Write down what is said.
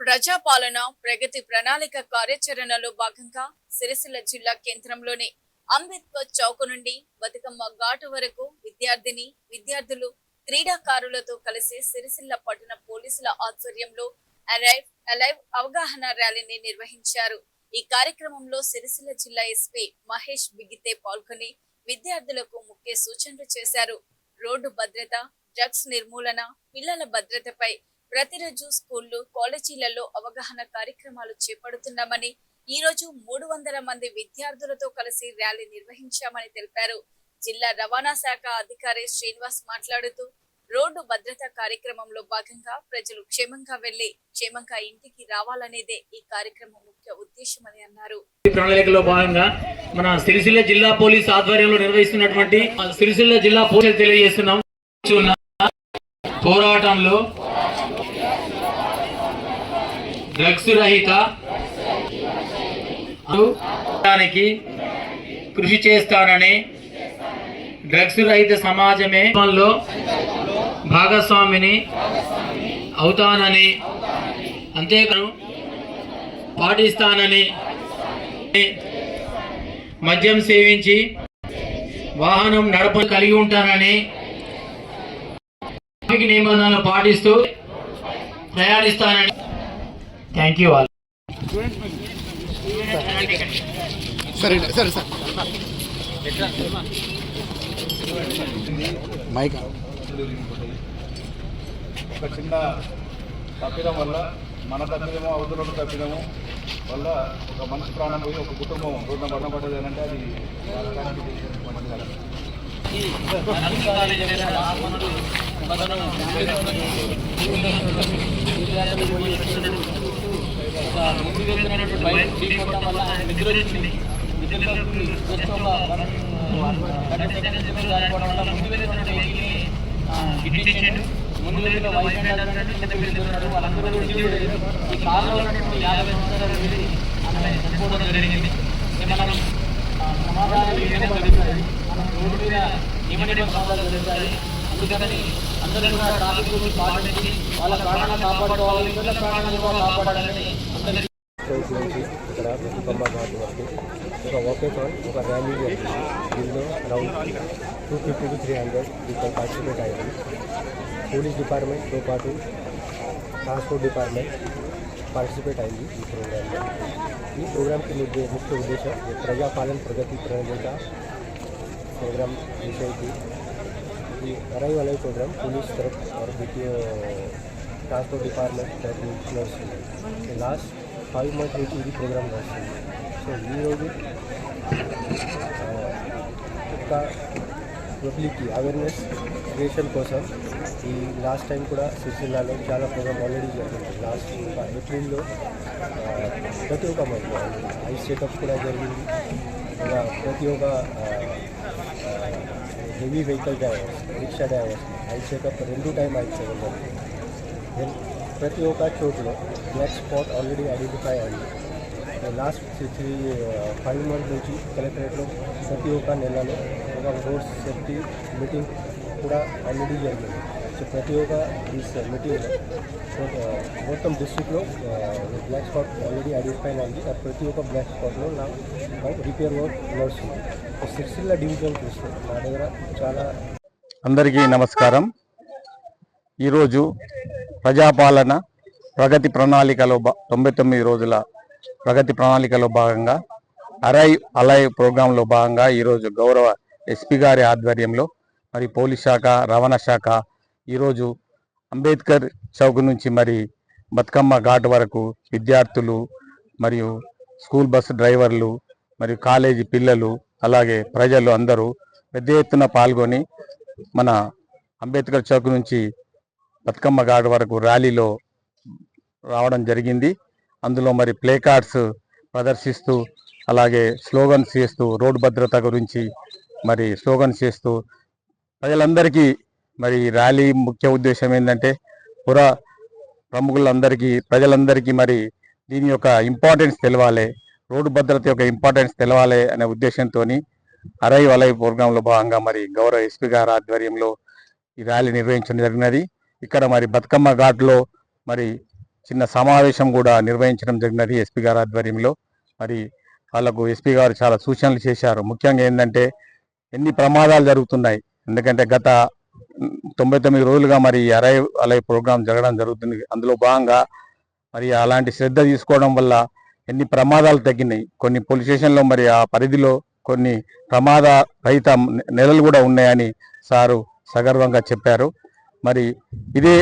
ప్రజాపాలన ప్రగతి ప్రణాళిక కార్యాచరణలో భాగంగా సిరిసిల్ల జిల్లా కేంద్రంలోని అంబేద్కర్ చౌక్ నుండి బతుకమ్మ ఘాటు వరకు విద్యార్థులు క్రీడాకారులతో కలిసి సిరిసిల్ల పట్టణ పోలీసుల ఆధ్వర్యంలో అలైవ్ అవగాహన ర్యాలీని నిర్వహించారు. ఈ కార్యక్రమంలో సిరిసిల్ల జిల్లా ఎస్పీ మహేష్ బిగితే పాల్గొని విద్యార్థులకు ముఖ్య సూచనలు చేశారు. రోడ్డు భద్రత, డ్రగ్స్ నిర్మూలన, పిల్లల భద్రతపై ప్రతిరోజు స్కూళ్లు, కాలేజీలలో అవగాహన కార్యక్రమాలు చేపడుతున్నామని, ఈ రోజు 300 మంది విద్యార్థులతో కలిసి ర్యాలీ నిర్వహించామని తెలిపారు. జిల్లా రవాణా శాఖ అధికారి శ్రీనివాస్ మాట్లాడుతూ, రోడ్డు భద్రతా కార్యక్రమంలో భాగంగా ప్రజలు క్షేమంగా వెళ్లి క్షేమంగా ఇంటికి రావాలనేదే ఈ కార్యక్రమం ముఖ్య ఉద్దేశమని అన్నారు. ప్రణాళికలో భాగంగా మన సిరిసిల్ల జిల్లా పోలీస్ ఆధ్వర్యంలో నిర్వహిస్తున్నటువంటి సిరిసిల్ల జిల్లా పోలీసులు తెలియజేస్తున్నాం. పోరాటంలో డ్రగ్స్ రహిత కృషి చేస్తానని, డ్రగ్స్ రహిత సమాజమే భాగస్వామిని అవుతానని, అంతేకాదు పాటిస్తానని, మద్యం సేవించి వాహనం నడప కలిగి ఉంటానని, ట్రాఫిక్ నిబంధనలు పాటిస్తూ ప్రయాణిస్తానని. Thank you all. ఒక చిన్న తప్పిదం వల్ల, మన తప్పిదము అవతల తప్పిదము వల్ల ఒక మనిషి ప్రాణం పోయి ఒక కుటుంబం రోడ్డున మరణం పడ్డది అంటే అది ముందు వైపు వాళ్ళందరూ ఈ కాలంలో 50 సంవత్సరాలు చనిపోవడం జరిగింది. మనం సమాధానం మనం రోడ్డు మీద నియమ సమాధానం జరుగుతాయి. అందుకని అందరూ కూడా ట్రాఫిక్ రూల్స్ పాటించి వాళ్ళ ప్రాణాలను కాపాడుకోవాలి, ఇతరుల ప్రాణాలను కూడా కాపాడాలని అందరికీ. ఇక్కడ బతుకమ్మ ఘాట్ వరకు ఒక వాకేథాన్, ఒక ర్యాలీ జరిగింది. దీనిలో అరౌండ్ 250 to 300 పీపుల్ పార్టిసిపేట్ అయ్యారు. పోలీస్ డిపార్ట్మెంట్తో పాటు ట్రాన్స్పోర్ట్ డిపార్ట్మెంట్ పార్టిసిపేట్ అయింది ఈ ప్రోగ్రాంలో. ఈ ప్రోగ్రాంకి ముఖ్య ఉద్దేశం ప్రజాపాలన ప్రగతి ప్రణాళిక प्रोग्राम विषय की अराइव अलाइव प्रोग्राम पुलिस तरफ और द्वितीय ट्रांसपोर्ट डिपार्टमेंट तरफ నుంచి లాస్ట్ 5 months నుంచి ఇది ప్రోగ్రామ్ నడుస్తుంది. సో ఈరోజు ఇంకా పబ్లిక్కి అవేర్నెస్ క్రియేషన్ కోసం ఈ లాస్ట్ టైం కూడా సిరిసిల్లాలో చాలా ప్రోగ్రామ్ ఆల్రెడీ జరిగింది. లాస్ట్ ఏప్రిల్లో ప్రతి ఒక్క మంత్ ఐస్ చెకప్ కూడా జరిగింది. ఇంకా ప్రతి ఒక్క heavy vehicle drivers, rickshaw drivers eyes checkup 2 time eyes checkup జరిగింది. దెన్ ప్రతి ఒక్క చోటులో బ్లాక్ స్పాట్ ఆల్రెడీ ఐడెంటిఫై అయింది. లాస్ట్ 5 months నుంచి కలెక్టరేట్లో ప్రతి ఒక్క నెలలో ఒక రోడ్ సేఫ్టీ మీటింగ్ కూడా ఆల్రెడీ జరిగింది. సో ప్రతి ఒక్క మీటింగ్ మొత్తం డిస్ట్రిక్ట్లో బ్లాక్ స్పాట్ ఆల్రెడీ ఐడెంటిఫై అయింది. ప్రతి ఒక్క బ్లాక్ స్పాట్లో రిపేర్ వర్క్ నడుస్తుంది. సిరిసిల్ల డివిజన్ చూస్తే నా దగ్గర చాలా. అందరికీ నమస్కారం. ఈరోజు ప్రజాపాలన ప్రగతి ప్రణాళికలో 99 రోజుల ప్రగతి ప్రణాళికలో భాగంగా అలైవ్ ప్రోగ్రాంలో భాగంగా ఈరోజు గౌరవ ఎస్పీ గారి ఆధ్వర్యంలో మరి పోలీస్ శాఖ, రవాణా శాఖ ఈరోజు అంబేద్కర్ చౌక్ నుంచి మరి బతుకమ్మ ఘాట్ వరకు విద్యార్థులు మరియు స్కూల్ బస్సు డ్రైవర్లు మరియు కాలేజీ పిల్లలు అలాగే ప్రజలు అందరూ పెద్ద ఎత్తున పాల్గొని మన అంబేద్కర్ చౌక్ నుంచి బతుకమ్మ ఘాట్ వరకు ర్యాలీలో రావడం జరిగింది. అందులో మరి ప్లే కార్డ్స్ ప్రదర్శిస్తూ అలాగే స్లోగన్స్ చేస్తూ రోడ్డు భద్రత గురించి మరి స్లోగన్స్ చేస్తూ ప్రజలందరికీ మరి ర్యాలీ ముఖ్య ఉద్దేశం ఏంటంటే ప్రముఖులందరికీ ప్రజలందరికీ మరి దీని యొక్క ఇంపార్టెన్స్ తెలవాలి, రోడ్డు భద్రత యొక్క ఇంపార్టెన్స్ తెలవాలి అనే ఉద్దేశంతో అలైవ్ ప్రోగ్రాంలో భాగంగా మరి గౌరవ ఎస్పీ గారి ఆధ్వర్యంలో ఈ ర్యాలీ నిర్వహించడం జరిగినది. ఇక్కడ మరి బతుకమ్మ ఘాట్లో మరి చిన్న సమావేశం కూడా నిర్వహించడం జరిగినది ఎస్పీ గారి ఆధ్వర్యంలో. మరి వాళ్ళకు ఎస్పీ గారు చాలా సూచనలు చేశారు. ముఖ్యంగా ఏంటంటే ఎన్ని ప్రమాదాలు జరుగుతున్నాయి, ఎందుకంటే గత 99 రోజులుగా మరి అలై ప్రోగ్రాం జరగడం జరుగుతుంది. అందులో భాగంగా మరి అలాంటి శ్రద్ధ తీసుకోవడం వల్ల ఎన్ని ప్రమాదాలు తగ్గినాయి. కొన్ని పోలీస్ స్టేషన్లో మరి ఆ పరిధిలో కొన్ని ప్రమాద రహిత నెలలు కూడా ఉన్నాయని సారు సగర్వంగా చెప్పారు. మరి ఇదే